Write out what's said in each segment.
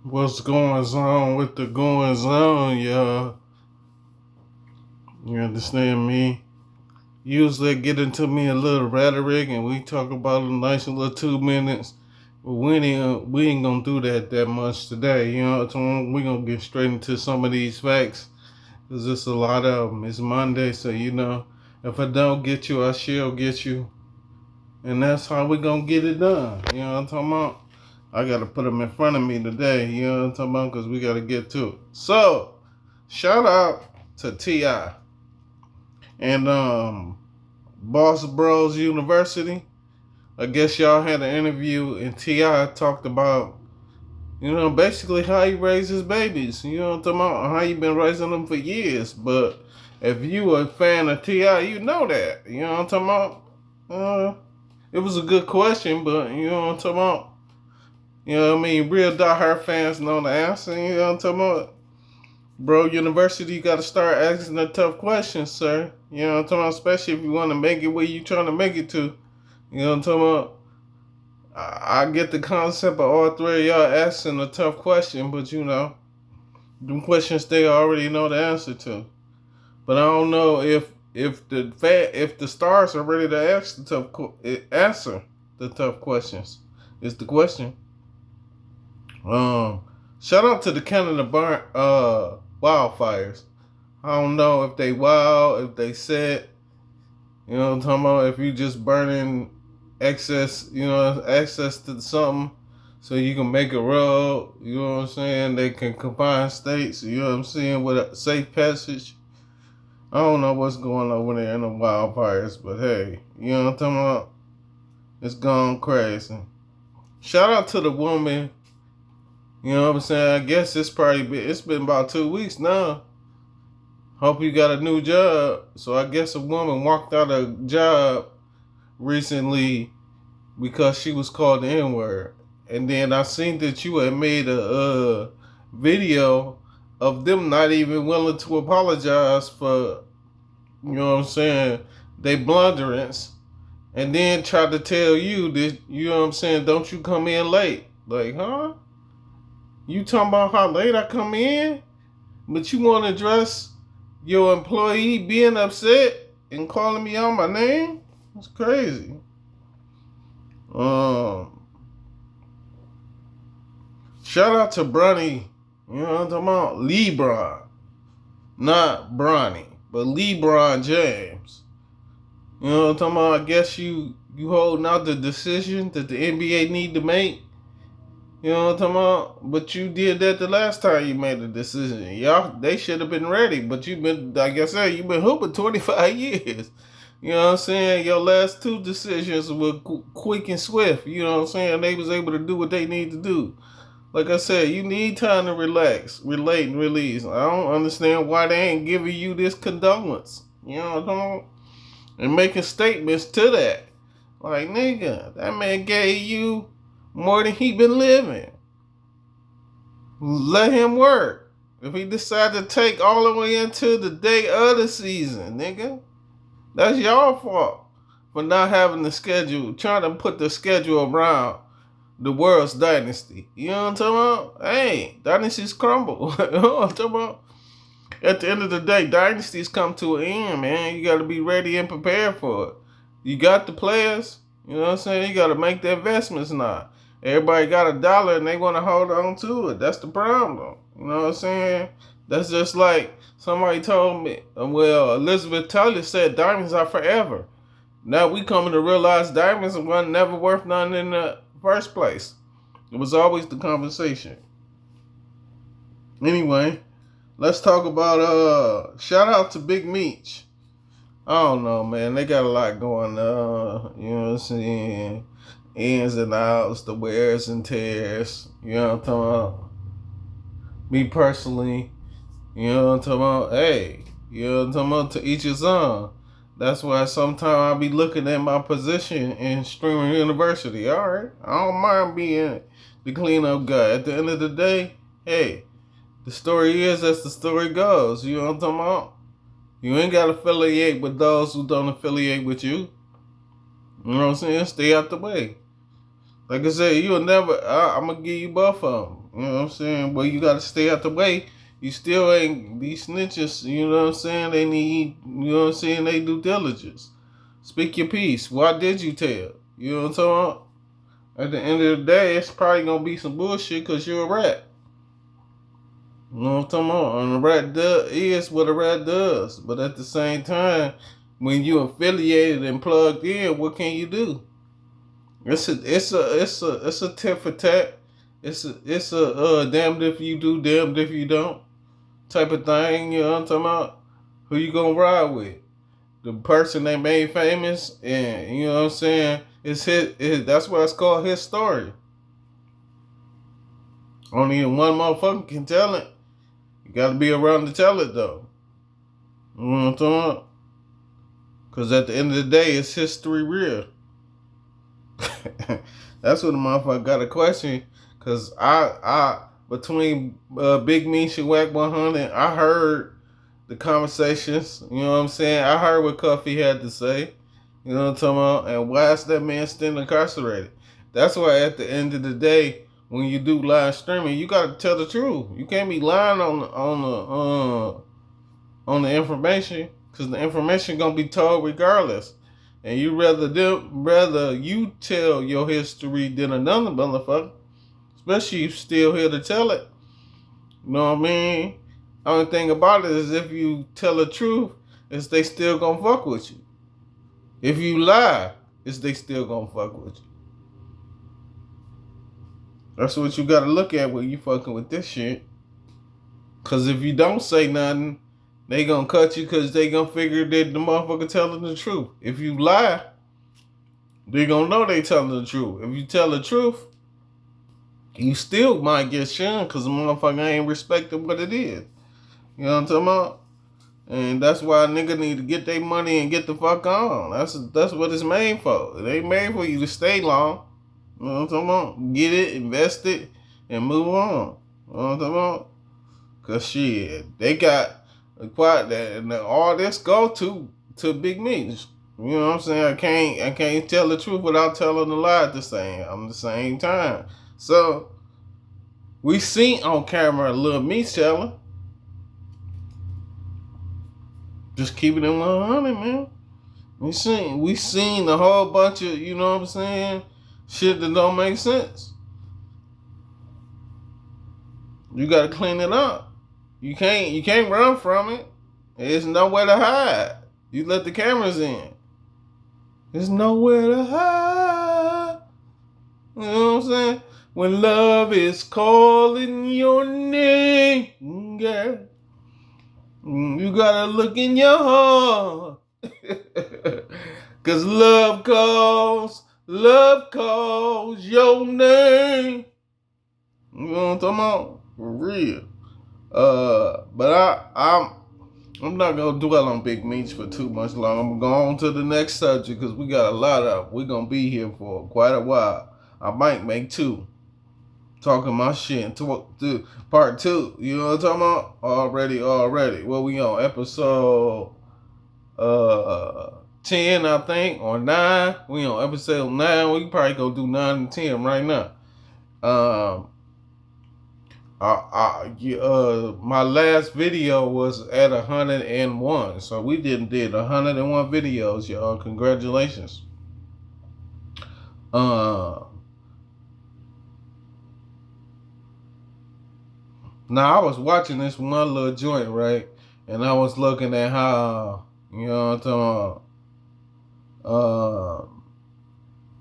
What's going on with the goings on, y'all? You understand me? Usually get into me a little rhetoric and we talk about a nice little 2 minutes. But we ain't gonna do that much today. You know what I'm saying? We gonna get straight into some of these facts. Cause there's a lot of them. It's Monday, so if I don't get you, I shall get you. And that's how we gonna get it done. You know what I'm talking about? I gotta put them in front of me today. You know what I'm talking about? Cause we gotta get to it. So, shout out to T.I. and Boss Bros University. I guess y'all had an interview and T.I. talked about, basically how he raises babies. You know what I'm talking about? How he been raising them for years. But if you a fan of T.I., you know that. You know what I'm talking about? It was a good question, but you know what I'm talking about? You know what I mean? Real diehard fans know the answer. You know what I'm talking about? Bro, university, you got to start asking the tough questions, sir. You know what I'm talking about? Especially if you want to make it where you trying to make it to. You know what I'm talking about? I get the concept of all three of y'all asking a tough question, but them questions they already know the answer to. But I don't know if the stars are ready to answer the tough questions. Is the question. Um, Shout out to the Canada wildfires. I don't know if they wild, if they set. You know what I'm talking about? If you just burning access to something so you can make a road, you know what I'm saying? They can combine states, you know what I'm saying, with a safe passage. I don't know what's going on over there in the wildfires, but hey, you know what I'm talking about? It's gone crazy. Shout out to the woman. You know what I'm saying? I guess it's been about 2 weeks now. Hope you got a new job. So I guess a woman walked out of a job recently because she was called the N-word. And then I seen that you had made a video of them not even willing to apologize for, you know what I'm saying, they blunderance. And then tried to tell you that, you know what I'm saying, don't you come in late. Like, huh? You talking about how late I come in? But you want to address your employee being upset and calling me out my name? That's crazy. Um, Shout out to Bronny. You know what I'm talking about? LeBron. Not Bronny, but LeBron James. You know what I'm talking about? I guess you holding out the decision that the NBA need to make. You know what I'm talking about? But you did that the last time you made a decision. Y'all, they should have been ready. But you've been, like I said, you've been hooping 25 years. You know what I'm saying? Your last two decisions were quick and swift. You know what I'm saying? They was able to do what they need to do. Like I said, you need time to relax, relate, and release. I don't understand why they ain't giving you this condolence. You know what I'm talking about? And making statements to that. Like, nigga, that man gave you more than he been living. Let him work. If he decide to take all the way into the day of the season, nigga, that's your fault for not having the schedule, trying to put the schedule around the world's dynasty. You know what I'm talking about? Hey, dynasties crumble. You know what I'm talking about? At the end of the day, dynasties come to an end, man. You got to be ready and prepared for it. You got the players. You know what I'm saying? You got to make the investments now. Everybody got a dollar and they want to hold on to it. That's the problem. You know what I'm saying? That's just like somebody told me. Well, Elizabeth Taylor said diamonds are forever. Now we coming to realize diamonds were never worth nothing in the first place. It was always the conversation. Anyway, let's talk about shout out to Big Meech. I don't know, man. They got a lot going on. You know what I'm saying? Ins and outs, the wears and tears. You know what I'm talking about? Me personally, you know what I'm talking about? Hey, you know what I'm talking about? To each his own. That's why sometimes I be looking at my position in Streamer University. All right, I don't mind being the cleanup guy. At the end of the day, hey, the story is as the story goes. You know what I'm talking about? You ain't got to affiliate with those who don't affiliate with you. You know what I'm saying? Stay out the way. Like I said, you'll never. I'm gonna give you both of them. You know what I'm saying? But you gotta stay out the way. You still ain't these snitches. You know what I'm saying? They need. You know what I'm saying? They due diligence. Speak your piece. Why did you tell? You know what I'm talking about? At the end of the day, it's probably gonna be some bullshit because you're a rat. You know what I'm talking about? And a rat is what a rat does. But at the same time, when you affiliated and plugged in, what can you do? It's a tit for tat. It's a damned if you do, damned if you don't type of thing. You know what I'm talking about? Who you gonna ride with? The person they made famous, and you know what I'm saying? It's his. That's why it's called his story. Only one motherfucker can tell it. You gotta be around to tell it though. You know what I'm talking about? Because at the end of the day, it's history real. That's what the motherfucker got a question. Cause I between Big Meech and Wack 100, I heard the conversations. You know what I'm saying? I heard what Cuffy had to say. You know what I'm talking about? And why is that man still incarcerated? That's why at the end of the day, when you do live streaming, you gotta tell the truth. You can't be lying on the information, because the information gonna be told regardless. And you rather you tell your history than another motherfucker, especially if you still here to tell it. You know what I mean? Only thing about it is if you tell the truth, is they still gonna fuck with you. If you lie, is they still gonna fuck with you. That's what you gotta look at when you fucking with this shit. Cause if you don't say nothing, they gonna cut you because they gonna figure that the motherfucker telling the truth. If you lie, they gonna know they telling the truth. If you tell the truth, you still might get shunned because the motherfucker ain't respecting what it is. You know what I'm talking about? And that's why a nigga need to get their money and get the fuck on. That's what it's made for. It ain't made for you to stay long. You know what I'm talking about? Get it, invest it, and move on. You know what I'm talking about? Cause shit, they got quite that, and all this go to Big Meech. You know what I'm saying? I can't tell the truth without telling a lie at the same time. So we seen on camera Lil Meech telling. Just keep it in 100, man. We seen a whole bunch of, you know what I'm saying, shit that don't make sense. You gotta clean it up. You can't run from it. There's nowhere to hide. You let the cameras in. There's nowhere to hide. You know what I'm saying? When love is calling your name, girl, you gotta look in your heart. Cause love calls your name. You know what I'm talking about? For real. But I'm not gonna dwell on Big Meech for too much long. I'm gonna go on to the next subject because we got a lot of. We're gonna be here for quite a while. I might make two. Talking my shit and talk to part two. You know what I'm talking about? Already. What we on? Episode 10, I think, or 9. We on episode 9. We probably go do 9 and 10 right now. My last video was at 101, so we did 101 videos, y'all. Congratulations. Now I was watching this one little joint, right, and I was looking at how, you know what I'm talking about,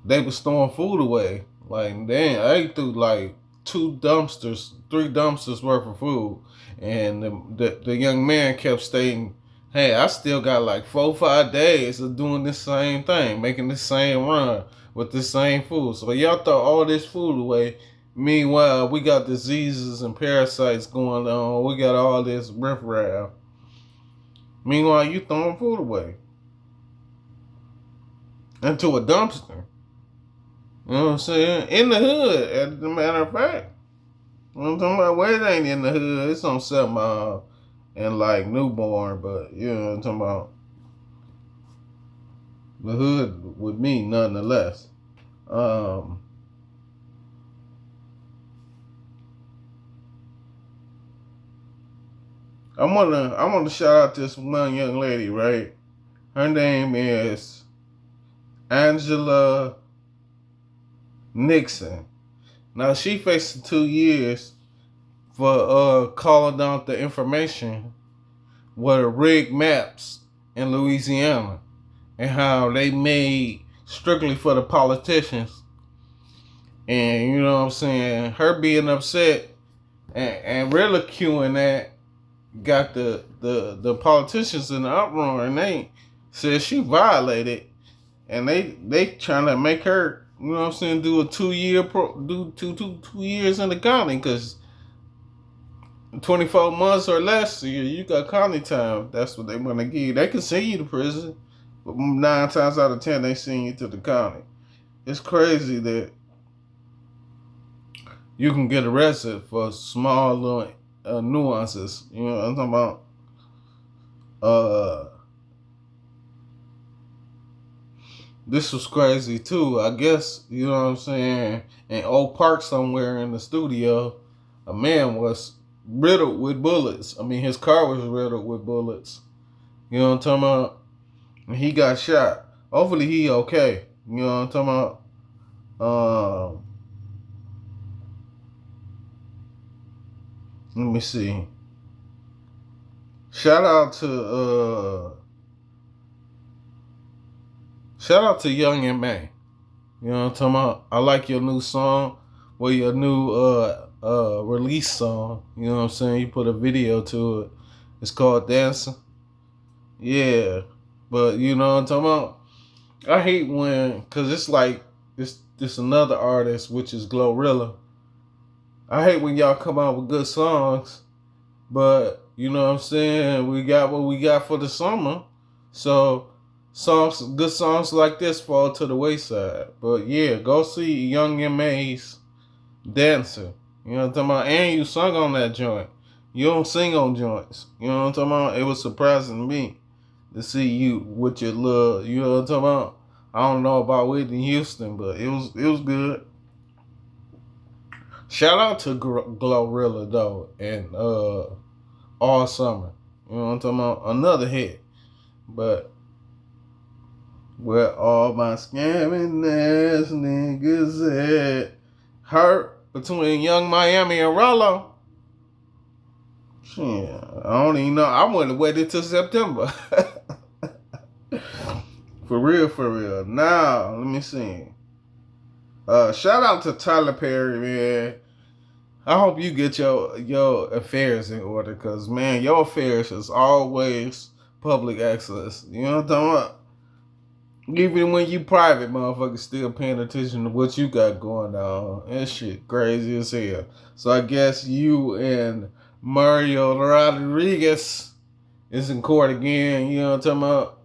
they was throwing food away. Like, damn, I threw like 3 dumpsters worth of food. And the young man kept stating, hey, I still got like 4-5 days of doing this same thing, making this same run with this same food. So y'all throw all this food away. Meanwhile, we got diseases and parasites going on. We got all this riffraff. Meanwhile, you throwing food away into a dumpster. You know what I'm saying? In the hood, as a matter of fact. You know what I'm talking about? Well, it ain't in the hood. It's on 7 Mile and like Newborn, but you know what I'm talking about? The hood with me, nonetheless. I wanna shout out this one young lady, right? Her name is Angela Nixon. Now she facing 2 years for calling out the information with rigged maps in Louisiana and how they made strictly for the politicians. And you know what I'm saying? Her being upset and ridiculing that got the politicians in the uproar, and they said she violated, and they trying to make her, you know what I'm saying, do a 2 year do two years in the county, because 24 months or less, you got county time. That's what they want to give you. They can send you to prison, but 9 times out of 10 they send you to the county. It's crazy that you can get arrested for small little nuances. You know what I'm talking about? This was crazy too. I guess, you know what I'm saying, in Oak Park somewhere in the studio, a man was riddled with bullets. I mean, his car was riddled with bullets. You know what I'm talking about? And he got shot. Hopefully he okay. You know what I'm talking about? Let me see. Shout out to Young M.A. You know what I'm talking about? I like your new song. Well, your new release song. You know what I'm saying? You put a video to it. It's called Dancing. Yeah. But you know what I'm talking about? I hate when, cause it's like it's another artist, which is Glorilla. I hate when y'all come out with good songs, but you know what I'm saying, we got what we got for the summer. So good songs like this fall to the wayside. But yeah, go see Young M.A.'s Dancer. You know what I'm talking about? And you sung on that joint. You don't sing on joints. You know what I'm talking about? It was surprising to me to see you with your little, you know what I'm talking about? I don't know about Whitney Houston, but it was good. Shout out to Glorilla though, and All Summer. You know what I'm talking about? Another hit. But where all my scamming ass niggas at? Hurt between Young Miami and Rollo. Shit, I don't even know. I wouldn't have waited till September. For real. Now, let me see. Shout out to Tyler Perry, man. I hope you get your affairs in order, cause man, your affairs is always public access. You know what I'm talking about? Even when you private, motherfuckers still paying attention to what you got going on. That shit crazy as hell. So I guess you and Mario Rodriguez is in court again. You know what I'm talking about?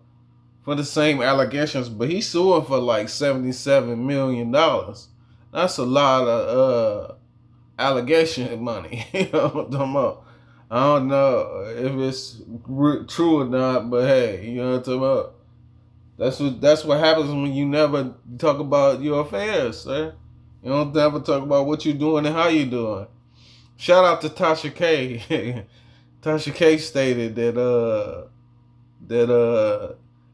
For the same allegations, but he's suing for like $77 million. That's a lot of allegation money. You know what I'm talking about? I don't know if it's true or not, but hey, you know what I'm talking about? That's what happens when you never talk about your affairs, sir. You don't ever talk about what you're doing and how you're doing. Shout out to Tasha K. Tasha K stated that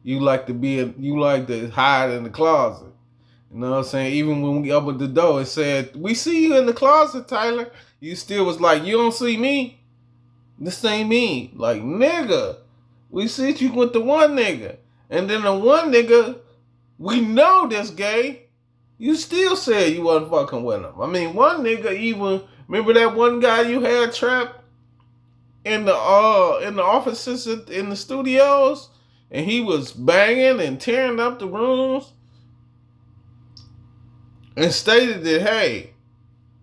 you like to hide in the closet. You know what I'm saying? Even when we opened the door, it said, "We see you in the closet, Tyler." You still was like, "You don't see me? This ain't me." Like, nigga, we see you with the one nigga. And then the one nigga, we know this gay. You still said you wasn't fucking with him. I mean, one nigga even, remember that one guy you had trapped in the offices in the studios, and he was banging and tearing up the rooms, and stated that, hey,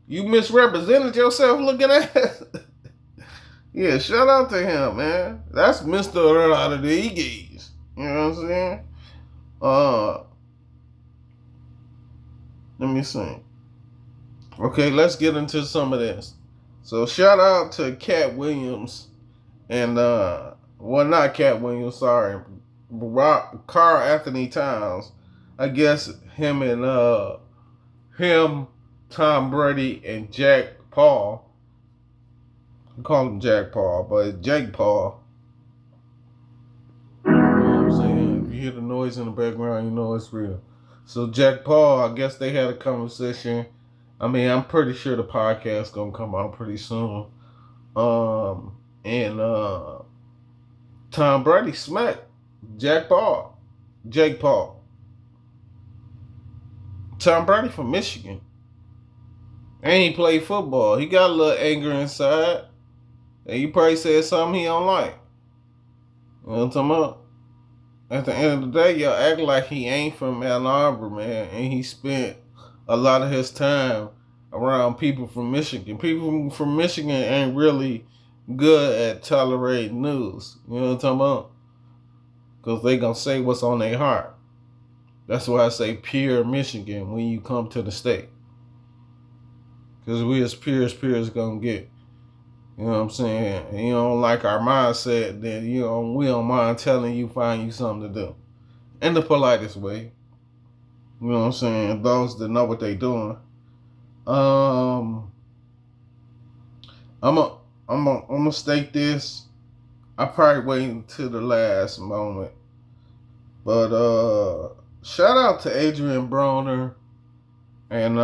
you misrepresented yourself looking at it. Yeah, shout out to him, man. That's Mr. Rodriguez. You know what I'm saying? Let me see. Okay, let's get into some of this. So shout out to Cat Williams and well, not Cat Williams, sorry, Karl Anthony Towns. I guess him, Tom Brady, and Jack Paul I call him Jack Paul, but it's Jake Paul. You know what I'm saying? If you hear the noise in the background, you know it's real. So Jack Paul, I guess they had a conversation. I mean, I'm pretty sure the podcast gonna come out pretty soon. And Tom Brady smacked Jack Paul, Jake Paul. Tom Brady from Michigan, and he played football. He got a little anger inside, and you probably said something he don't like. You know what I'm talking about? At the end of the day, y'all act like he ain't from Ann Arbor, man, and he spent a lot of his time around people from Michigan. People from Michigan ain't really good at tolerating news. You know what I'm talking about? Because they gonna say what's on their heart. That's why I say pure Michigan when you come to the state. Because we as peers gonna get. You know what I'm saying? And you don't like our mindset, then we don't mind telling you, find you something to do. In the politest way. You know what I'm saying? Those that know what they doing. I'm gonna state this. I probably wait until the last moment. But shout out to Adrian Broner and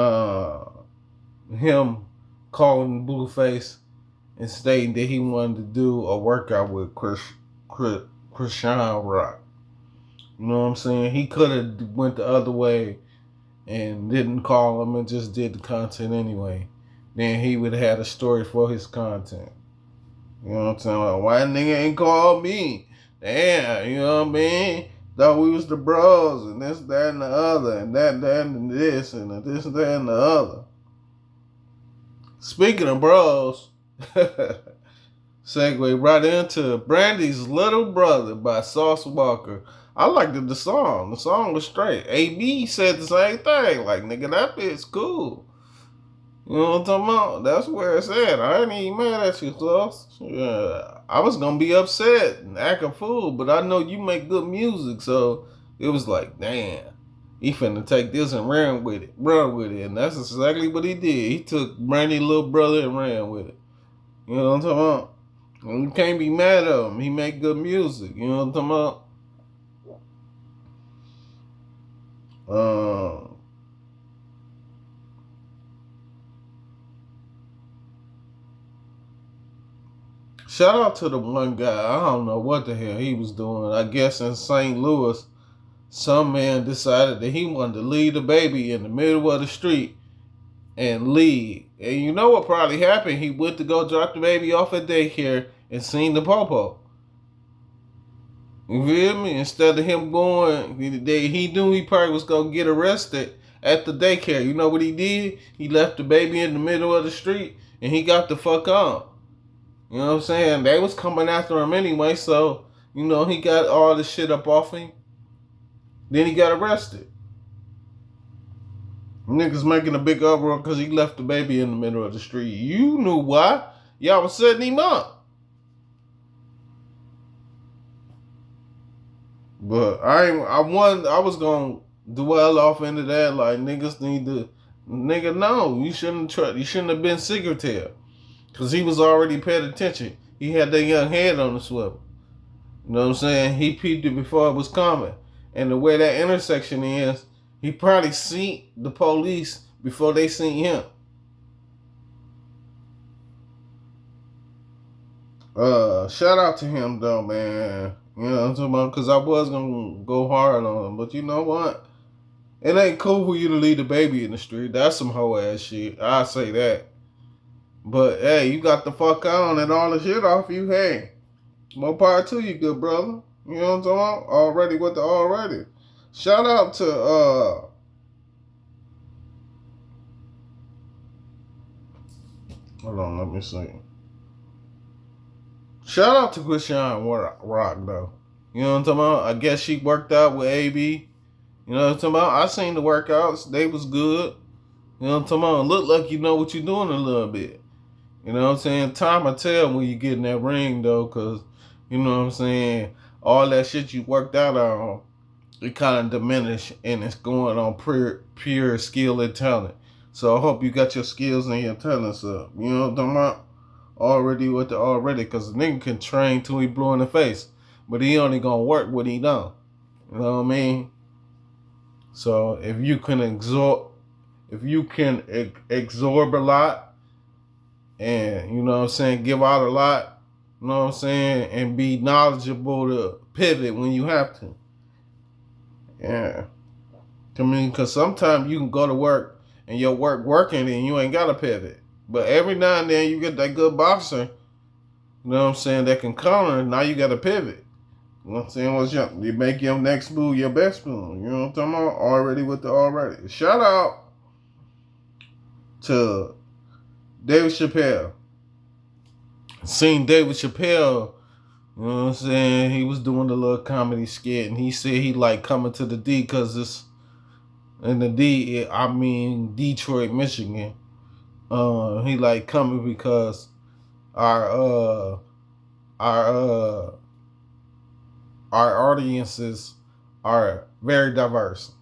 him calling Blueface and stating that he wanted to do a workout with Chrisean Rock. You know what I'm saying? He could have went the other way and didn't call him and just did the content anyway. Then he would have had a story for his content. You know what I'm saying? Like, why nigga ain't called me? Damn, you know what I mean? Thought we was the bros and this, that, and the other, and that, and this, and this, that, and the other. Speaking of bros, segue right into Brandy's Little Brother by Sauce Walker. I liked the song. The song was straight. AB said the same thing. Like, nigga, that bit's cool. You know what I'm talking about? That's where it's at. I ain't even mad at you, Sauce. Yeah, I was gonna be upset and act a fool, but I know you make good music, so it was like, damn, he finna take this and run with it, and that's exactly what he did. He took Brandy's Little Brother and ran with it. You know what I'm talking about? And you can't be mad at him. He make good music. You know what I'm talking about? Shout out to the one guy. I don't know what the hell he was doing. I guess in St. Louis, some man decided that he wanted to leave the baby in the middle of the street and leave. And you know what probably happened? He went to go drop the baby off at daycare and seen the popo. You feel me? Instead of him going, he knew he probably was going to get arrested at the daycare. You know what he did? He left the baby in the middle of the street and he got the fuck on. You know what I'm saying? They was coming after him anyway, so, you know, he got all the shit up off him. Then he got arrested. Niggas making a big uproar because he left the baby in the middle of the street. You knew why. Y'all was setting him up. But I was gonna dwell off into that like niggas need to no, you shouldn't have been secretive. Cause he was already paying attention. He had that young head on the swivel. You know what I'm saying? He peeped it before it was coming. And the way that intersection is, he probably seen the police before they seen him. Shout out to him though, man. You know what I'm talking about? Because I was going to go hard on him. But you know what? It ain't cool for you to leave the baby in the street. That's some hoe ass shit. I say that. But hey, you got the fuck on and all the shit off you. Hey, more power to you, good brother. You know what I'm talking about? Already with the already. Shout out to hold on, let me see. Shout out to Chrisean Rock though. You know what I'm talking about? I guess she worked out with AB. You know what I'm talking about? I seen the workouts. They was good. You know what I'm talking about? Look like you know what you're doing a little bit. You know what I'm saying? Time will tell when you get in that ring though, because, you know what I'm saying, all that shit you worked out on, it kind of diminished and it's going on pure skill and talent. So I hope you got your skills and your talents up. You know what I'm talking about? already with the already, because the nigga can train till he blue in the face, but he only gonna work what he done. You know what I mean? So if you can absorb a lot, and you know what I'm saying, give out a lot, you know what I'm saying, and be knowledgeable to pivot when you have to. Yeah. I mean, because sometimes you can go to work and your work working and you ain't got to pivot. But every now and then you get that good boxer, you know what I'm saying, that can counter, now you got to pivot. You know what I'm saying? You make your next move your best move. You know what I'm talking about? Already with the already. Shout out to David Chappelle. Seen David Chappelle, you know what I'm saying? He was doing a little comedy skit and he said he like coming to the D because it's in the D, I mean Detroit, Michigan. He like coming because our uh our uh our audiences are very diverse.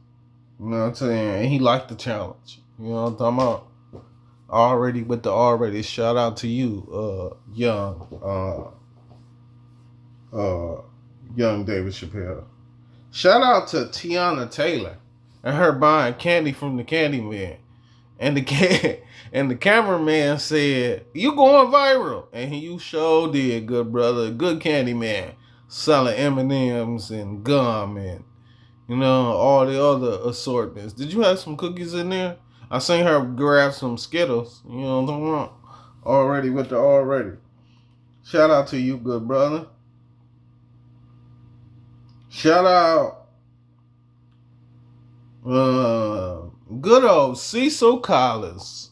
You know what I'm saying? And he liked the challenge. You know what I'm talking about? Already with the already. Shout out to you, young David Chappelle. Shout out to Tiana Taylor and her buying candy from the candy man. And the cameraman said, "You going viral." And you sure did, good brother. Good candy man. Selling M&Ms and gum and, you know, all the other assortments. Did you have some cookies in there? I seen her grab some Skittles. You know what I'm talking about? Already with the already. Shout out to you, good brother. Shout out good old Cecil Collins.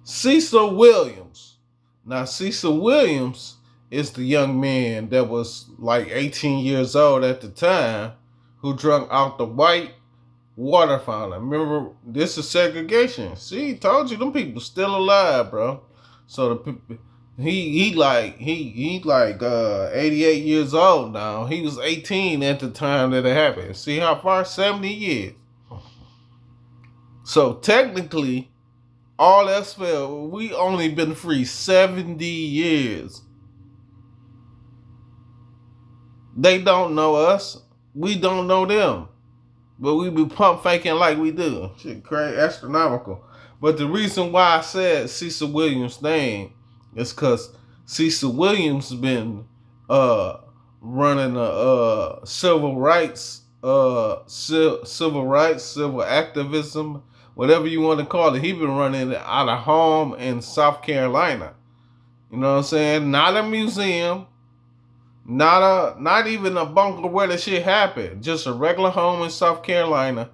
Cecil Williams. Now, Cecil Williams is the young man that was like 18 years old at the time who drunk out the white water fountain. Remember, this is segregation. See, told you them people still alive, bro. So he like 88 years old now. He was 18 at the time that it happened. See how far? 70 years. So technically, all else failed. We only been free 70 years. They don't know us. We don't know them. But we be pump faking like we do. Shit crazy, astronomical. But the reason why I said Cecil Williams' name is because Cecil Williams been running a civil activism, whatever you want to call it. He been running it out of home in South Carolina. You know what I'm saying? Not a museum. Not even a bunker where the shit happened. Just a regular home in South Carolina.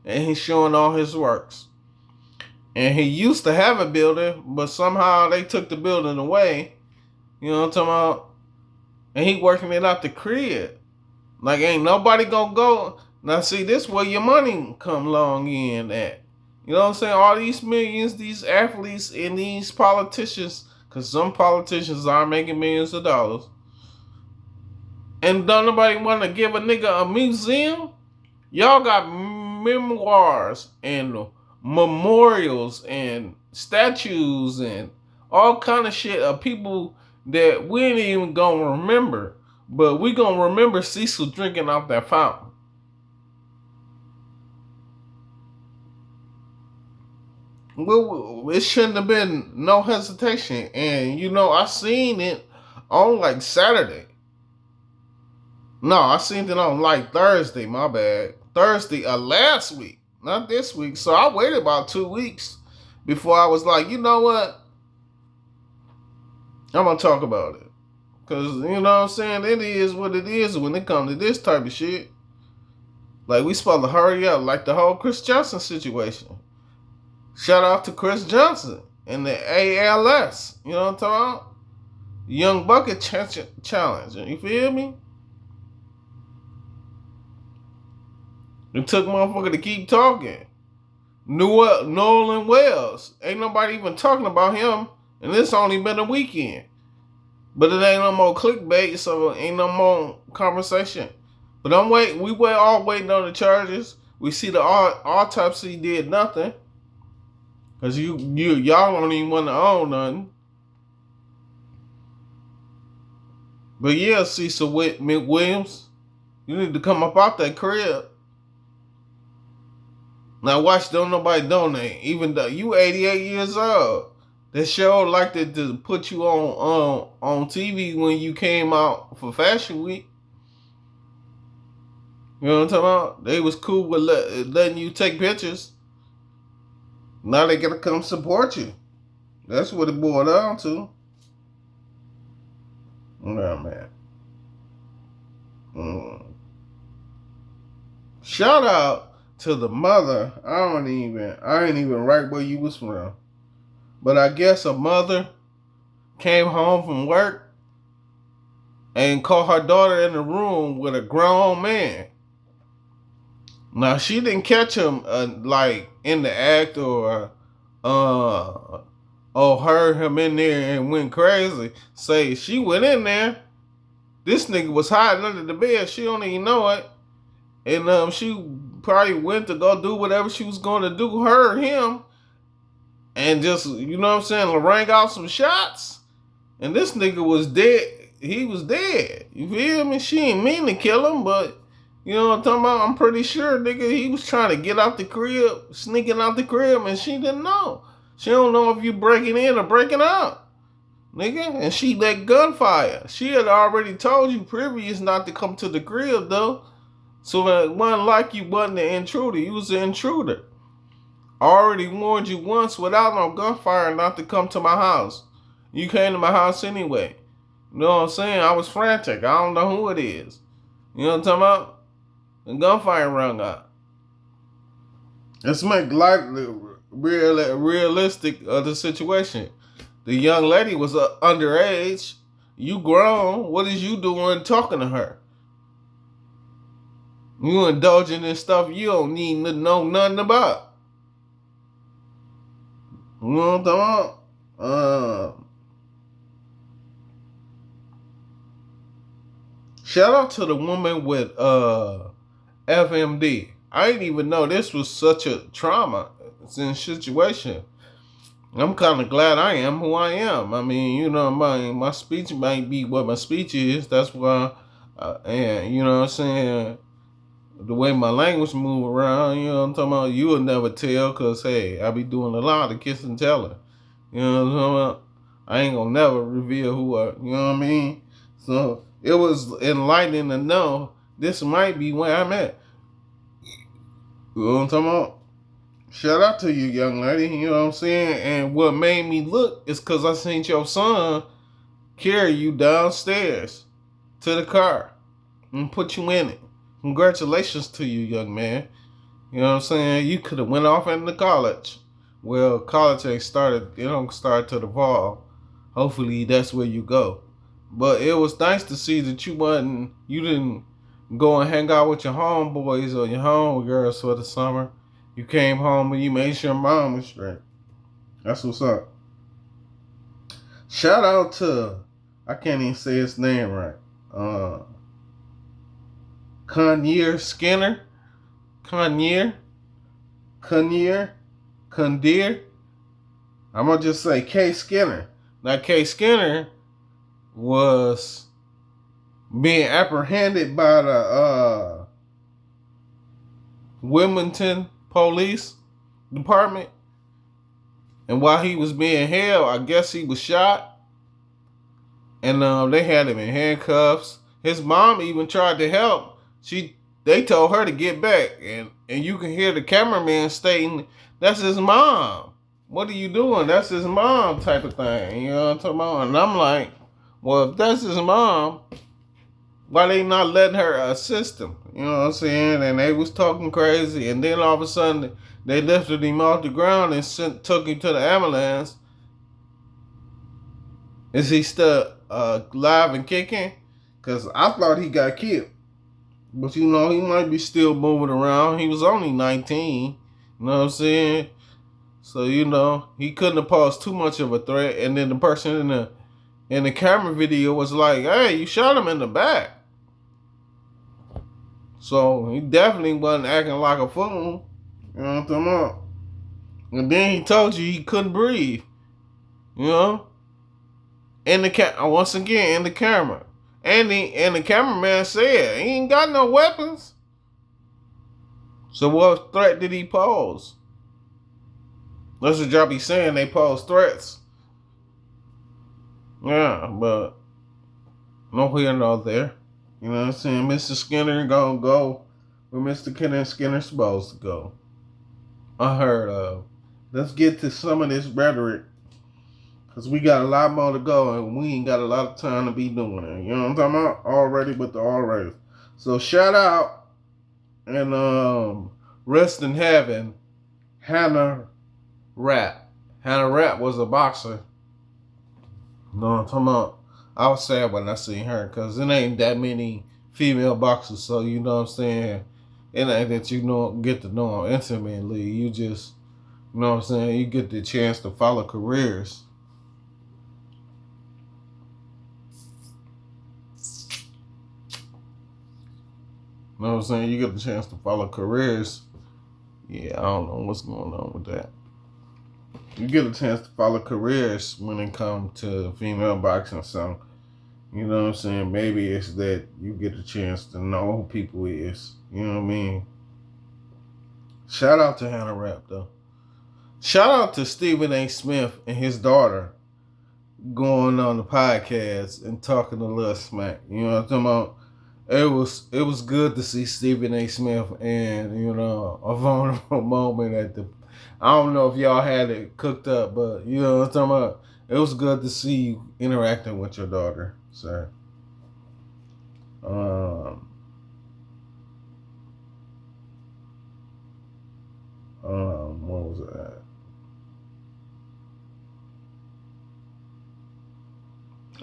And he's showing all his works. And he used to have a building, but somehow they took the building away. You know what I'm talking about? And he working it out the crib. Like ain't nobody gonna go. Now see, this where your money come along in at. You know what I'm saying? All these millions, these athletes and these politicians, because some politicians are making millions of dollars. And don't nobody want to give a nigga a museum? Y'all got memoirs and memorials and statues and all kind of shit of people that we ain't even gonna remember. But we gonna remember Cecil drinking out that fountain. Well, it shouldn't have been no hesitation. And you know, I seen it on like Saturday. No, I seen it on like Thursday, my bad. Thursday last week, not this week. So I waited about 2 weeks before I was like, you know what? I'm going to talk about it. Because, you know what I'm saying? It is what it is when it comes to this type of shit. Like, we supposed to hurry up, like the whole Chris Johnson situation. Shout out to Chris Johnson and the ALS. You know what I'm talking about? Young Bucket Challenge. You feel me? It took motherfucker to keep talking. Nolan Wells. Ain't nobody even talking about him. And it's only been a weekend. But it ain't no more clickbait, so it ain't no more conversation. But we all waiting on the charges. We see the autopsy did nothing. Cause y'all don't even want to own nothing. But yeah, Cecil McWilliams, you need to come up out that crib. Now watch, don't nobody donate. Even though you 88 years old. That show like to put you on TV when you came out for Fashion Week. You know what I'm talking about? They was cool with letting you take pictures. Now they gotta come support you. That's what it boiled down to. Yeah, man. Shout out to the mother. I ain't even right where you was from. But I guess a mother came home from work and caught her daughter in the room with a grown man. Now she didn't catch him like in the act or heard him in there and went crazy. Say she went in there. This nigga was hiding under the bed. She don't even know it. And she probably went to go do whatever she was going to do, her or him. And just, you know what I'm saying, rang out some shots. And this nigga was dead. He was dead. You feel me? She ain't mean to kill him, but you know what I'm talking about? I'm pretty sure, nigga, he was trying to get out the crib, sneaking out the crib, and she didn't know. She don't know if you breaking in or breaking out, nigga. And she let gunfire. She had already told you previous not to come to the crib, though. So it wasn't like you wasn't an intruder. You was an intruder. I already warned you once without no gunfire not to come to my house. You came to my house anyway. You know what I'm saying? I was frantic. I don't know who it is. You know what I'm talking about? The gunfire rung out. Let's make light realistic of the situation. The young lady was underage. You grown. What is you doing talking to her? You indulging in stuff you don't need to know nothing about. You know what I'm talking about? Shout out to the woman with FMD. I didn't even know this was such a trauma situation. I'm kind of glad I am who I am. I mean, you know, my speech might be what my speech is. That's why, and you know what I'm saying, the way my language move around, you know what I'm talking about, you will never tell because, hey, I be doing a lot of kiss and telling. You know what I'm talking about? I ain't gonna never reveal who I, you know what I mean? So it was enlightening to know this might be where I'm at. You know what I'm talking about? Shout out to you, young lady. You know what I'm saying? And what made me look is because I seen your son carry you downstairs to the car and put you in it. Congratulations to you, young man. You know what I'm saying? You could have went off into college. Well, college ain't started. It don't start till the fall. Hopefully that's where you go. But it was nice to see that you didn't go and hang out with your homeboys or your homegirls for the summer. You came home and you made sure mom was straight. That's what's up. Shout out to, I can't even say his name right. Conyer Skinner. Conyer. I'm going to just say K. Skinner. Now, K. Skinner was being apprehended by the Wilmington Police Department. And while he was being held, I guess he was shot. And they had him in handcuffs. His mom even tried to help. They told her to get back. And you can hear the cameraman stating, that's his mom. What are you doing? That's his mom type of thing. You know what I'm talking about? And I'm like, well, if that's his mom, why they not letting her assist him? You know what I'm saying? And they was talking crazy. And then all of a sudden, they lifted him off the ground and took him to the ambulance. Is he still alive and kicking? Because I thought he got killed. But you know, he might be still moving around. He was only 19. You know what I'm saying? So, you know, he couldn't have posed too much of a threat. And then the person in the camera video was like, hey, you shot him in the back. So he definitely wasn't acting like a fool. You know what I'm talking about? And then he told you he couldn't breathe. You know? And once again in the camera. And the cameraman said he ain't got no weapons. So what threat did he pose? That's what y'all be saying, they pose threats. Yeah, but no here, no there. You know what I'm saying? Mr. Skinner gonna go where Mr. Skinner's supposed to go. Unheard of. Let's get to some of this rhetoric. Because we got a lot more to go and we ain't got a lot of time to be doing it. You know what I'm talking about? Already with the already. So shout out and rest in heaven, Hannah Rapp. Hannah Rapp was a boxer. You know what I'm talking about? I was sad when I seen her because it ain't that many female boxers. So you know what I'm saying? It ain't that you get to know them intimately. You just, you know what I'm saying? You get the chance to follow careers. You know what I'm saying? You get the chance to follow careers. Yeah, I don't know what's going on with that. You get a chance to follow careers when it comes to female boxing. So, you know what I'm saying? Maybe it's that you get a chance to know who people is. You know what I mean? Shout out to Hannah Rapp, though. Shout out to Stephen A. Smith and his daughter going on the podcast and talking a little smack. You know what I'm talking about? It was good to see Stephen A. Smith and a vulnerable moment at the. I don't know if y'all had it cooked up, but you know what I'm talking about. It was good to see you interacting with your daughter, sir. What was that?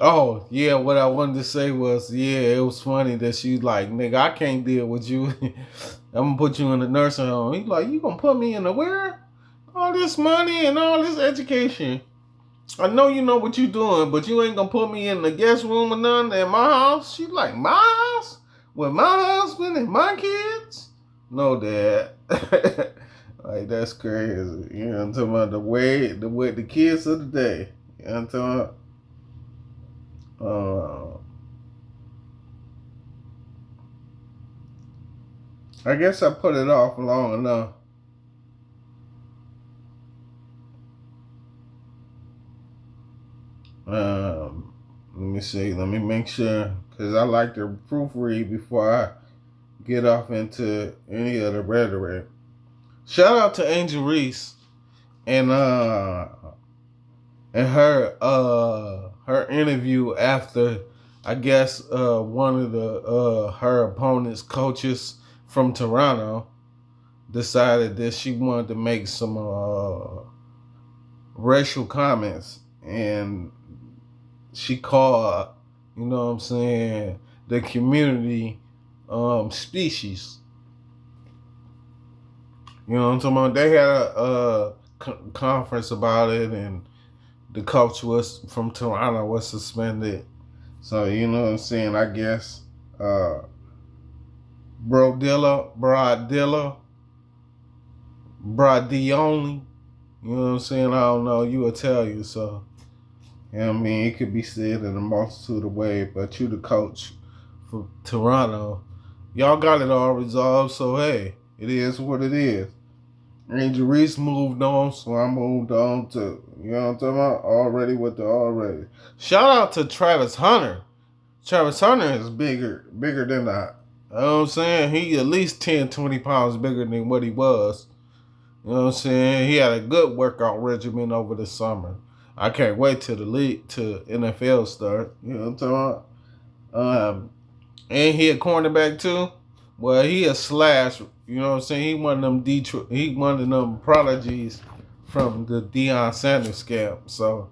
Oh, yeah, what I wanted to say was, yeah, it was funny that she's like, nigga, I can't deal with you. I'm gonna put you in the nursing home. He's like, you gonna put me in the where? All this money and all this education. I know you know what you doing, but you ain't gonna put me in the guest room or nothing at my house. She's like, my house? With my husband and my kids? No, Dad. Like, that's crazy. You know what I'm talking about? The way the kids of the day. You know what I'm talking about? I guess I put it off long enough. Let me see. Let me make sure, because I like to proofread before I get off into any of the rhetoric. Shout out to Angel Reese and her interview after, I guess, one of the her opponent's coaches from Toronto decided that she wanted to make some racial comments, and she called, you know what I'm saying, the community species. You know what I'm talking about? They had a conference about it, and the coach was from Toronto was suspended. So, you know what I'm saying? I guess Bradioni, you know what I'm saying? I don't know. You Italian, so you know what I mean? It could be said in a multitude of ways, but you the coach for Toronto. Y'all got it all resolved, so hey, it is what it is. Angel Reese moved on, so I moved on to, you know what I'm talking about? Already with the already. Shout out to Travis Hunter. Travis Hunter is bigger than that. You know what I'm saying? He at least 10, 20 pounds bigger than what he was. You know what I'm saying? He had a good workout regimen over the summer. I can't wait till the league, to NFL start. You know what I'm talking about? And he a cornerback too. Well, he a slash. You know what I'm saying? He one of them Detroit. He one of them prodigies from the Deion Sanders camp. So,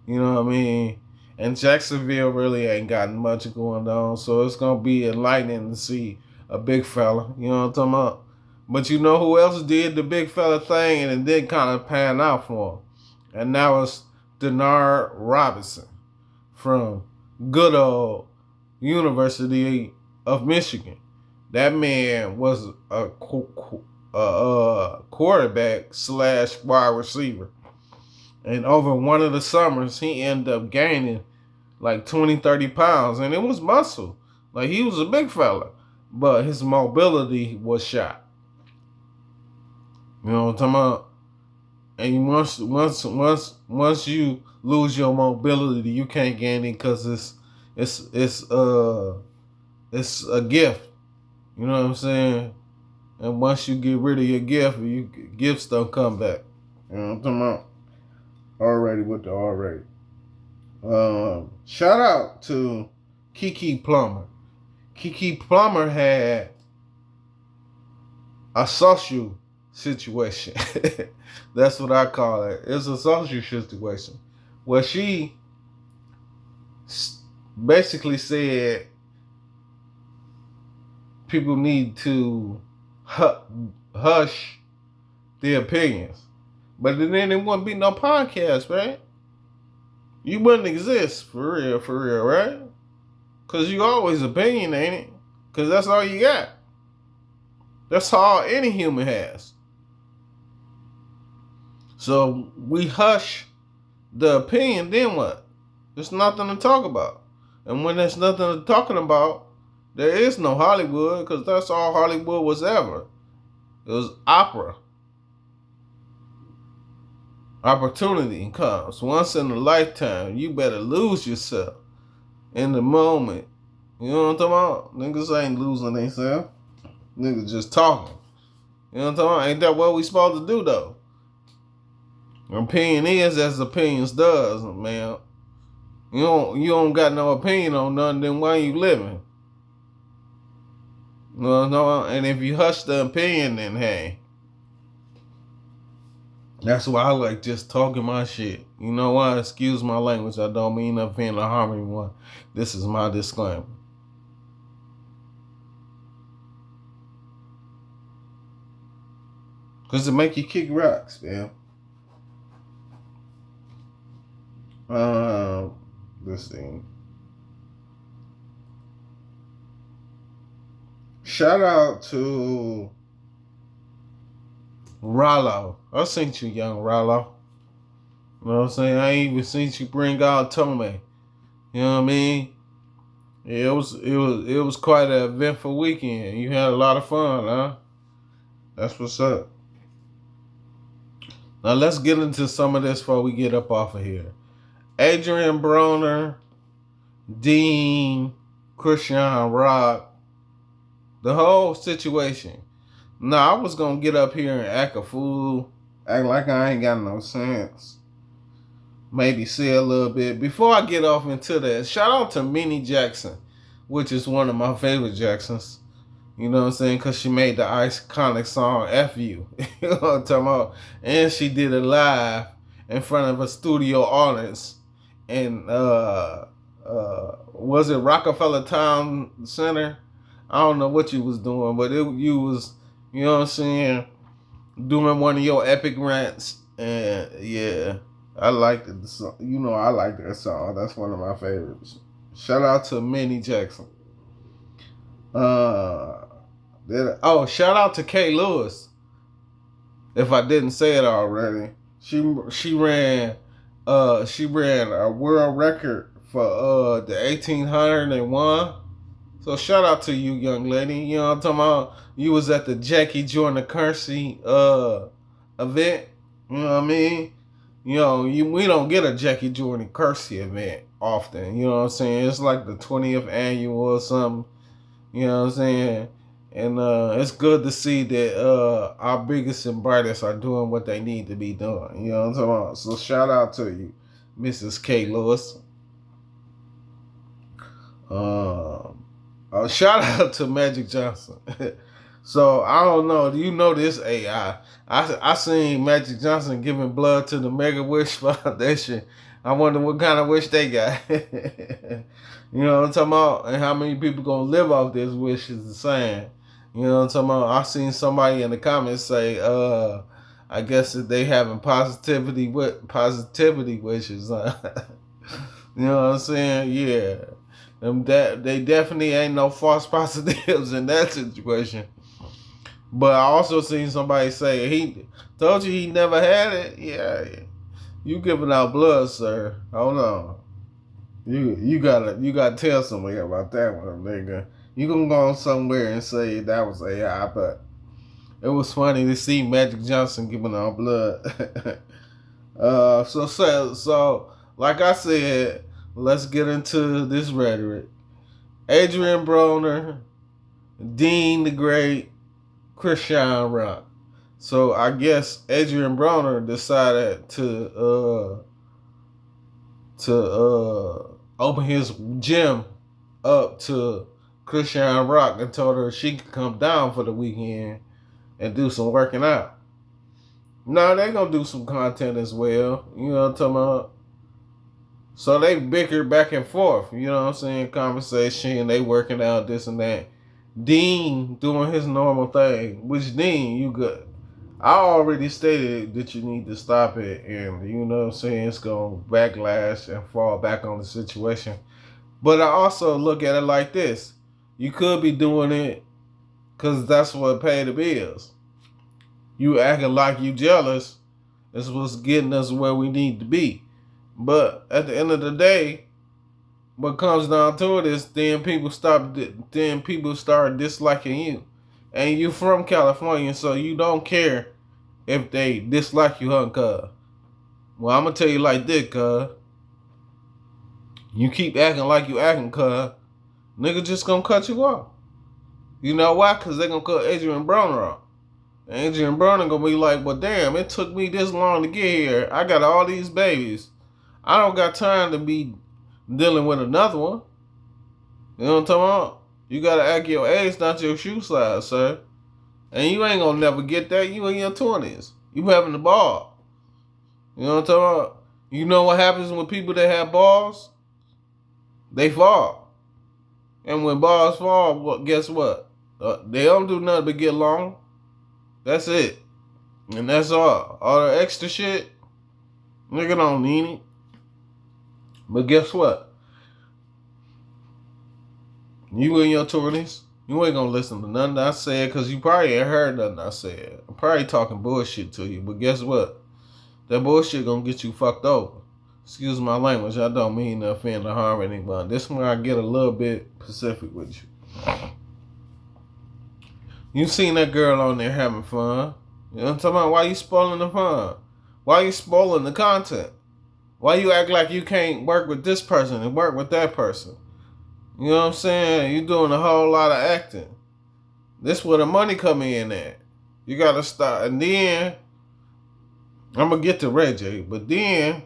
you know what I mean? And Jacksonville really ain't got much going on. So it's gonna be enlightening to see a big fella. You know what I'm talking about? But you know who else did the big fella thing and it did kind of pan out for him? And that was Denard Robinson from good old University of Michigan. That man was quarterback / wide receiver. And over one of the summers, he ended up gaining like 20, 30 pounds. And it was muscle. Like, he was a big fella. But his mobility was shot. You know what I'm talking about? And once you lose your mobility, you can't gain it because it's a gift. You know what I'm saying? And once you get rid of your gift, gifts don't come back. You know what I'm talking about? Already with the already. Shout out to Keke Palmer. Keke Palmer had a social situation. That's what I call it. It's a social situation where she basically said people need to hush their opinions. But then there wouldn't be no podcast, right? You wouldn't exist for real, right? Because you always opinionated. Because that's all you got. That's all any human has. So we hush the opinion, then what? There's nothing to talk about. And when there's nothing to talking about, there is no Hollywood, because that's all Hollywood was ever. It was opera. Opportunity comes once in a lifetime. You better lose yourself in the moment. You know what I'm talking about? Niggas ain't losing themselves. Niggas just talking. You know what I'm talking about? Ain't that what we supposed to do, though? Opinion is as opinions does, man. You don't got no opinion on nothing, then why you living? No, and if you hush the opinion, then hey. That's why I like just talking my shit. You know why? Excuse my language. I don't mean to offend or harm anyone. This is my disclaimer. Because it make you kick rocks, man. Let's see. Shout out to Rollo. I seen you, young Rollo. You know what I'm saying? I ain't even seen you bring out Tommy. You know what I mean? Yeah, it was quite an eventful weekend. You had a lot of fun, huh? That's what's up. Now let's get into some of this before we get up off of here. Adrian Broner, Dean, Christian Rock, the whole situation. Now I was gonna get up here and act a fool, act like I ain't got no sense. Maybe say a little bit. Before I get off into that, shout out to Minnie Jackson, which is one of my favorite Jacksons. You know what I'm saying? Because she made the iconic song F You. You know what I'm talking about? And she did it live in front of a studio audience. And was it Rockefeller Town Center? I don't know what you was doing, but you was, you know what I'm saying, doing one of your epic rants. And yeah, I liked it. You know, I like that song. That's one of my favorites. Shout out to Minnie Jackson. Shout out to Kay Lewis. If I didn't say it already, she ran a world record for the 1801. So shout out to you, young lady. You know what I'm talking about? You was at the Jackie Jordan Kersey event. You know what I mean? You know, we don't get a Jackie Jordan Kersey event often. You know what I'm saying? It's like the 20th annual or something. You know what I'm saying? And it's good to see that our biggest and brightest are doing what they need to be doing. You know what I'm talking about? So shout out to you, Mrs. K. Lewis. Shout out to Magic Johnson. So I don't know. Do you know this AI? I seen Magic Johnson giving blood to the Make-A-Wish Foundation. I wonder what kind of wish they got. You know what I'm talking about? And how many people gonna live off this wish is the same. You know what I'm talking about? I seen somebody in the comments say, I guess that they having positivity wishes. You know what I'm saying? Yeah. They definitely ain't no false positives in that situation. But I also seen somebody say he told you he never had it. Yeah, you giving out blood, sir. Hold on. You gotta tell somebody about that one, nigga. You can go on somewhere and say that was AI, but it was funny to see Magic Johnson giving out blood. So like I said, let's get into this rhetoric. Adrian Broner, Dean the Great, Christian Rock. So I guess Adrian Broner decided to open his gym up to Christian Rock and told her she could come down for the weekend and do some working out. Now they gonna do some content as well. You know what I'm talking about? So they bickered back and forth. You know what I'm saying? Conversation. They working out this and that. Dean doing his normal thing. Which Dean, you good? I already stated that you need to stop it, and you know what I'm saying, it's gonna backlash and fall back on the situation. But I also look at it like this: you could be doing it because that's what pay the bills. You acting like you jealous is what's getting us where we need to be. But at the end of the day, what comes down to it is then people start disliking you, and you from California, so you don't care if they dislike you, huh, cuz? Well, I'm gonna tell you like this, cuz. You keep acting like you acting, cuz. Nigga just gonna cut you off. You know why? Cause they gonna cut Adrian Broner off. And Adrian Broner gonna be like, well, damn, it took me this long to get here. I got all these babies. I don't got time to be dealing with another one. You know what I'm talking about? You gotta act your age, not your shoe size, sir. And you ain't gonna never get that. You in your 20s. You having the ball. You know what I'm talking about? You know what happens with people that have balls? They fall. And when balls fall, well, guess what? They don't do nothing but get long. That's it. And that's all. All the extra shit, nigga don't need it. But guess what? You in your 20s, you ain't gonna listen to nothing I said because you probably ain't heard nothing I said. I'm probably talking bullshit to you. But guess what? That bullshit gonna get you fucked over. Excuse my language. I don't mean to offend or harm anyone. This one I get a little bit specific with you. You seen that girl on there having fun. You know what I'm talking about? Why you spoiling the fun? Why you spoiling the content? Why you act like you can't work with this person and work with that person? You know what I'm saying? You doing a whole lot of acting. This where the money come in at. You gotta start. And then, I'm gonna get to Reggie, but then,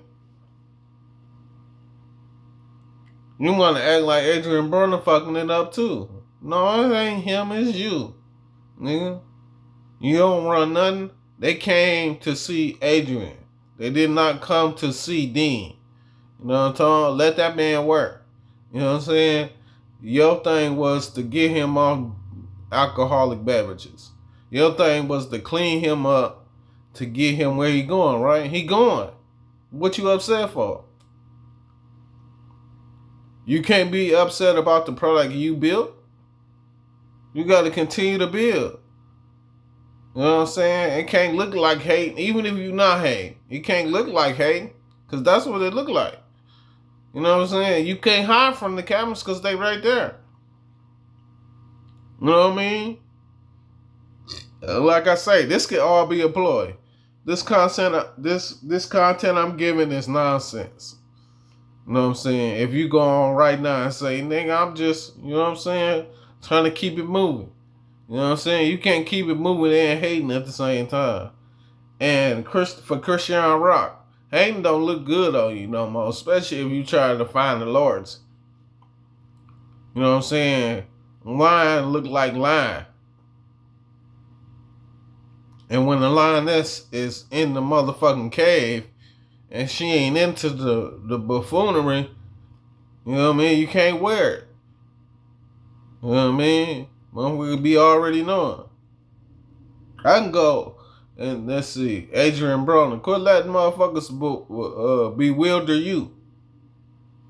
you wanna act like Adrian Broner fucking it up too. No, it ain't him, it's you. Nigga. You don't run nothing. They came to see Adrian. They did not come to see Dean. You know what I'm talking about? Let that man work. You know what I'm saying? Your thing was to get him off alcoholic beverages. Your thing was to clean him up to get him where he going, right? He going. What you upset for? You can't be upset about the product you built. You got to continue to build. You know what I'm saying? It can't look like hate, even if you're not hate. It can't look like hate, because that's what it look like. You know what I'm saying? You can't hide from the cameras because they right there. You know what I mean? Like I say, this could all be a ploy. This content I'm giving is nonsense. You know what I'm saying? If you go on right now and say, nigga, I'm just, you know what I'm saying, trying to keep it moving. You know what I'm saying? You can't keep it moving and hating at the same time. And for Christian Rock, hating don't look good on you no more, especially if you try to find the Lords. You know what I'm saying? Lying look like lying. And when the lioness is in the motherfucking cave and she ain't into the buffoonery, you know what I mean? You can't wear it. You know what I mean? Well, we could be already knowing. I can go and let's see, Adrian Broner, quit letting motherfuckers bewilder you.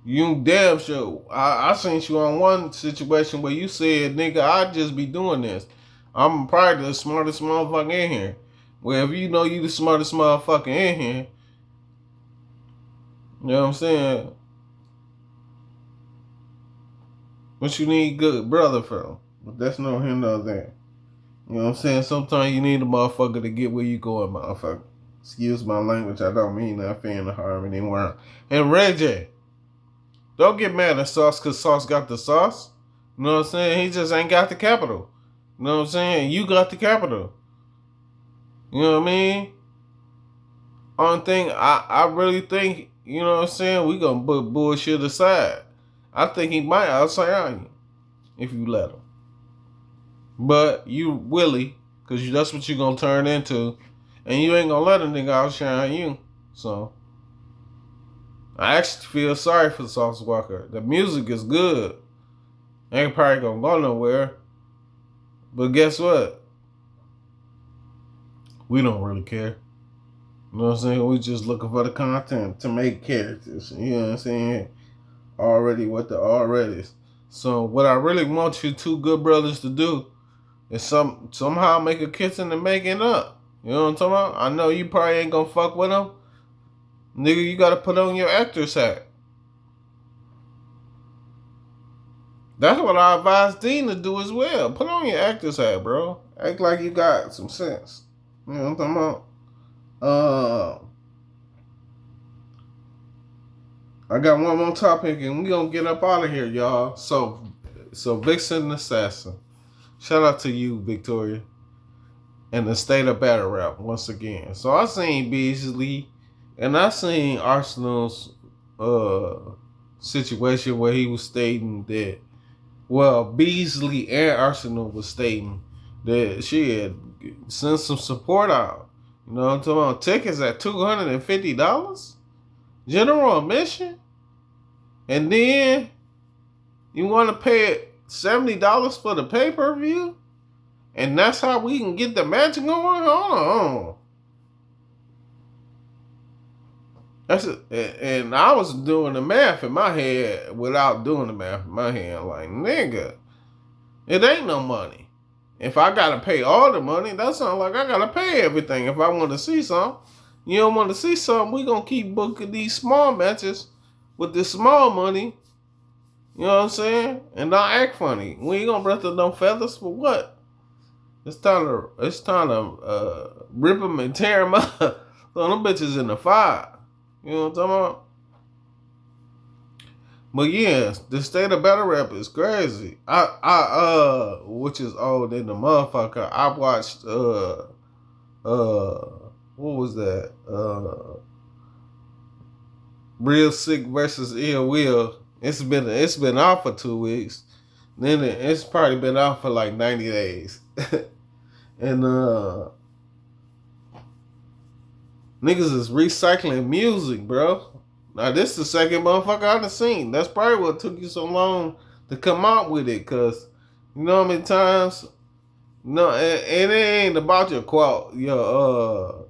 You damn sure. I seen you on one situation where you said, nigga, I just be doing this. I'm probably the smartest motherfucker in here. Well, if you know you the smartest motherfucker in here, you know what I'm saying? What you need good brother from? But that's no here nor there. You know what I'm saying? Sometimes you need a motherfucker to get where you going, motherfucker. Excuse my language. I don't mean nothing to harm anyone. And Reggie, don't get mad at Sauce because Sauce got the sauce. You know what I'm saying? He just ain't got the capital. You know what I'm saying? You got the capital. You know what I mean? Only thing I really think, you know what I'm saying, we gonna put bullshit aside. I think he might outshine you if you let him. But you Willie, because that's what you gonna turn into. And you ain't gonna let a nigga outshine you. So I actually feel sorry for Sauce Walker. The music is good. Ain't probably gonna go nowhere. But guess what? We don't really care. You know what I'm saying? We just looking for the content to make characters. You know what I'm saying? Already what the alreadys. So what I really want you two good brothers to do is somehow make a kiss and make it up. You know what I'm talking about? I know you probably ain't gonna fuck with them. Nigga, you gotta put on your actor's hat. That's what I advise Dean to do as well. Put on your actor's hat, bro. Act like you got some sense. You know what I'm talking about? I got one more topic and we gonna get up out of here, y'all. So Vixen Assassin. Shout out to you, Victoria. And the state of battle rap once again. So I seen Beasley and I seen Arsenal's situation where he was stating that, well, Beasley and Arsenal was stating that she had sent some support out. You know what I'm talking about? Tickets at $250? General admission? And then you want to pay $70 for the pay-per-view? And that's how we can get the match going? Hold on. That's it. And I was doing the math in my head without doing the math in my head. Like, nigga, it ain't no money. If I gotta pay all the money, that sounds like I gotta pay everything if I want to see something. You don't want to see something, we gonna keep booking these small matches with this small money. You know what I'm saying? And not act funny. We ain't gonna ruffle no feathers for what? It's time to rip them and tear them up. So them bitches in the fire. You know what I'm talking about? But yeah, the state of battle rap is crazy. Which is old in the motherfucker. I watched what was that? Real Sick versus Ill Will. It's been out for 2 weeks. Then it's probably been out for like 90 days. And niggas is recycling music, bro. Now this is the second motherfucker I done seen. That's probably what took you so long to come out with it, cause you know how many times. No, and it ain't about your quote, your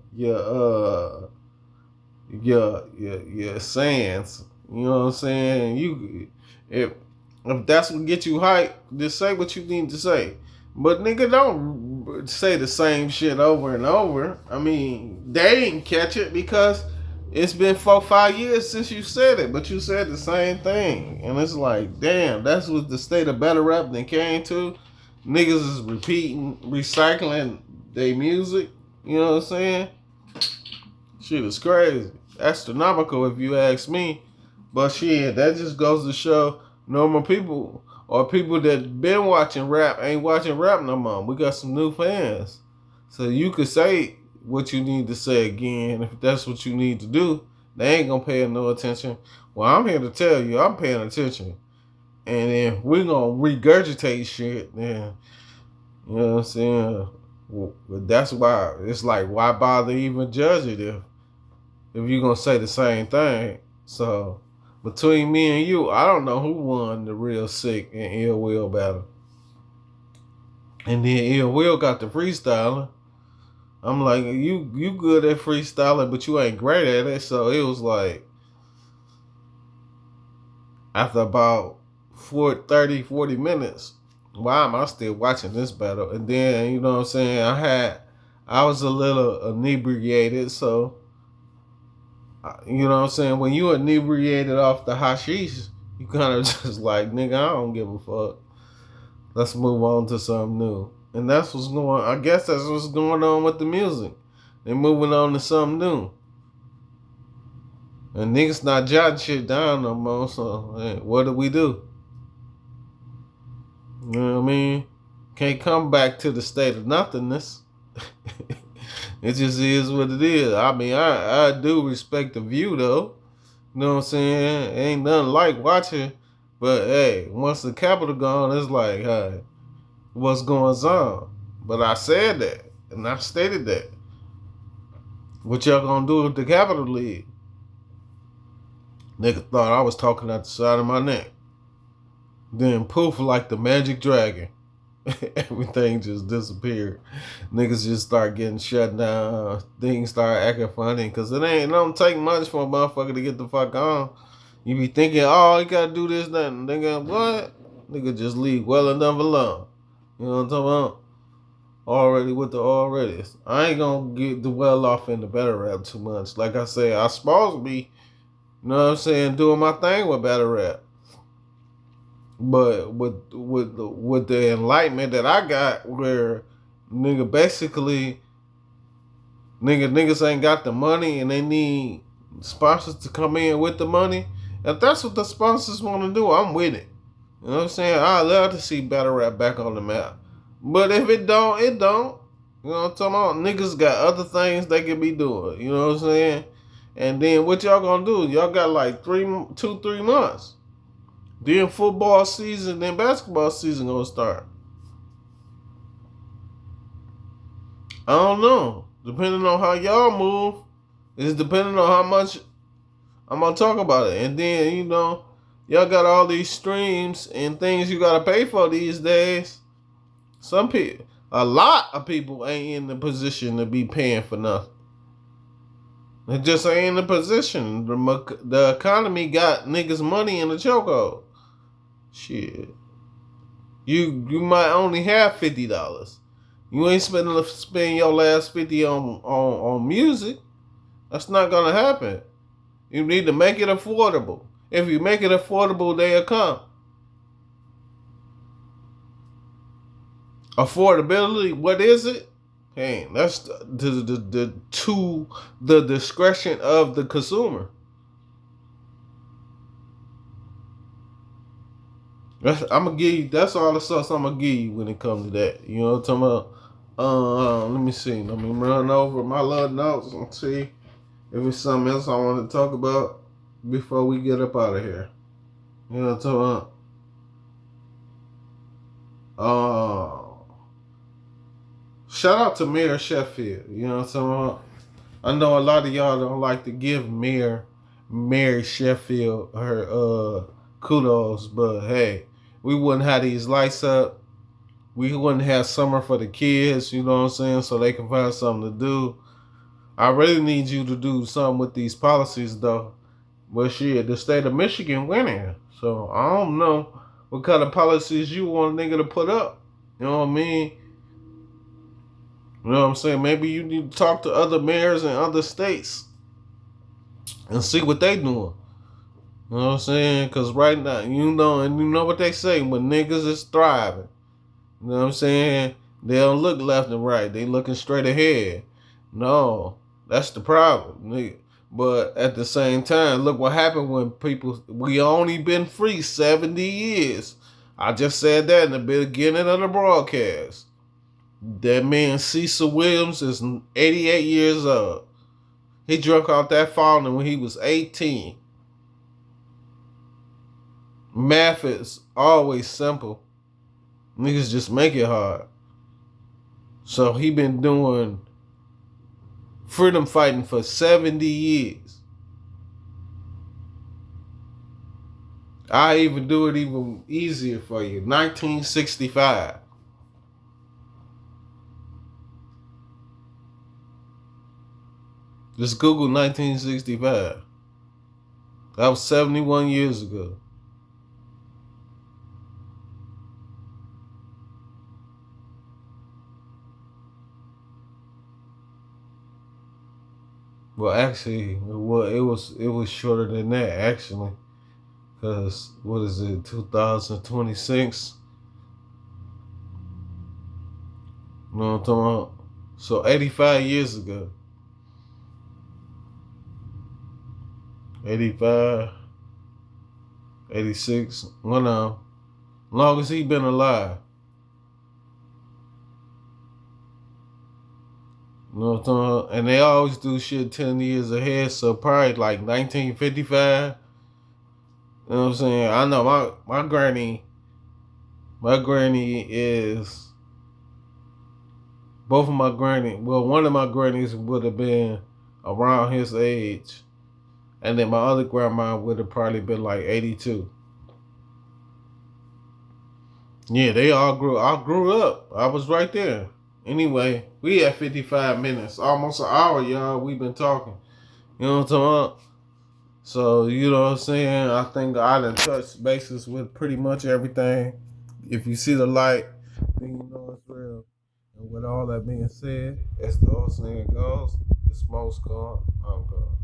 sayings. You know what I'm saying? If that's what get you hype, just say what you need to say. But nigga, don't say the same shit over and over. I mean, they didn't catch it because it's been 4-5 years since you said it, but you said the same thing. And it's like, damn, that's what the state of battle rap then came to. Niggas is repeating, recycling their music. You know what I'm saying? Shit is crazy. Astronomical if you ask me. But shit, that just goes to show normal people or people that been watching rap ain't watching rap no more. We got some new fans. So you could say what you need to say again if that's what you need to do. They ain't gonna pay no attention. Well, I'm here to tell you, I'm paying attention. And if we're gonna regurgitate shit, then you know what I'm saying? Well, that's why it's like, why bother even judge it if you're gonna say the same thing? So between me and you, I don't know who won the Real Sick and Ill Will battle. And then Ill Will got the freestyling. I'm like, you good at freestyling, but you ain't great at it. So it was like, after about 40 minutes, why am I still watching this battle? And then, you know what I'm saying, I was a little inebriated, so you know what I'm saying, when you inebriated off the hashish, you kind of just like, nigga, I don't give a fuck. Let's move on to something new. And that's what's going, I guess that's what's going on with the music. They're moving on to something new. And niggas not jotting shit down no more, so hey, what do we do? You know what I mean? Can't come back to the state of nothingness. It just is what it is. I mean, I do respect the view though. You know what I'm saying? Ain't nothing like watching. But hey, once the capital gone, it's like, hey, what's going on? But I said that, and I stated that. What y'all gonna do with the Capital League? Nigga thought I was talking out the side of my neck. Then poof, like the magic dragon. Everything just disappeared. Niggas just start getting shut down. Things start acting funny. Cause it don't take much for a motherfucker to get the fuck on. You be thinking, oh, you gotta do this, that. Nigga, what? Nigga just leave well enough alone. You know what I'm talking about? Already with the already. I ain't gonna get the well off in the better rap too much. Like I said, I supposed to be, you know what I'm saying, doing my thing with better rap. But with the enlightenment that I got, where basically niggas ain't got the money and they need sponsors to come in with the money. If that's what the sponsors want to do, I'm with it. You know what I'm saying? I love to see battle rap back on the map. But if it don't, it don't. You know what I'm talking about? Niggas got other things they could be doing. You know what I'm saying? And then what y'all gonna do? Y'all got like 3 months. Then football season, then basketball season gonna start. I don't know. Depending on how y'all move, it's depending on how much I'm gonna talk about it. And then, y'all got all these streams and things you gotta pay for these days. A lot of people ain't in the position to be paying for nothing. They just ain't in the position. The economy got niggas money in the chokehold. Shit. You might only have $50. You ain't spend your last 50 on music. That's not gonna happen. You need to make it affordable. If you make it affordable, they'll come. Affordability, what is it? Hey, that's to the discretion of the consumer. I'm gonna give you. That's all the sauce I'm gonna give you when it comes to that. You know what I'm talking about? Let me see. Let me run over my little notes and see if it's something else I want to talk about before we get up out of here. You know what I'm talking about? Shout out to Mayor Sheffield. You know what I'm talking about? I know a lot of y'all don't like to give Mary Sheffield her kudos, but hey, we wouldn't have these lights up. We wouldn't have summer for the kids, you know what I'm saying, so they can find something to do. I really need you to do something with these policies though. But shit, the state of Michigan winning. So I don't know what kind of policies you want a nigga to put up. You know what I mean? You know what I'm saying? Maybe you need to talk to other mayors in other states and see what they doing. You know what I'm saying? Because right now, and you know what they say, when niggas is thriving, you know what I'm saying? They don't look left and right. They looking straight ahead. No, that's the problem, nigga. But at the same time, look what happened when we only been free 70 years. I just said that in the beginning of the broadcast. That man Cecil Williams is 88 years old. He drunk out that fountain when he was 18. Math is always simple. Niggas just make it hard. So he been doing freedom fighting for 70 years. I even do it even easier for you. 1965. Just Google 1965. That was 71 years ago. Well, actually, it was shorter than that actually, cause what is it, 2026? You know what I'm talking about? So 85 years ago, 85, 86. One of them, long as he been alive. You know what I'm talking about? And they always do shit 10 years ahead, so probably like 1955. You know what I'm saying? I know my granny is both of my granny. Well, one of my grannies would have been around his age, and then my other grandma would have probably been like 82. Yeah, they all grew. I grew up. I was right there. Anyway, we at 55 minutes, almost an hour, y'all. We've been talking. You know what I'm talking about? So, you know what I'm saying? I think I done touched bases with pretty much everything. If you see the light, then you know it's real. And with all that being said, as the old saying goes, the smoke's gone, I'm gone.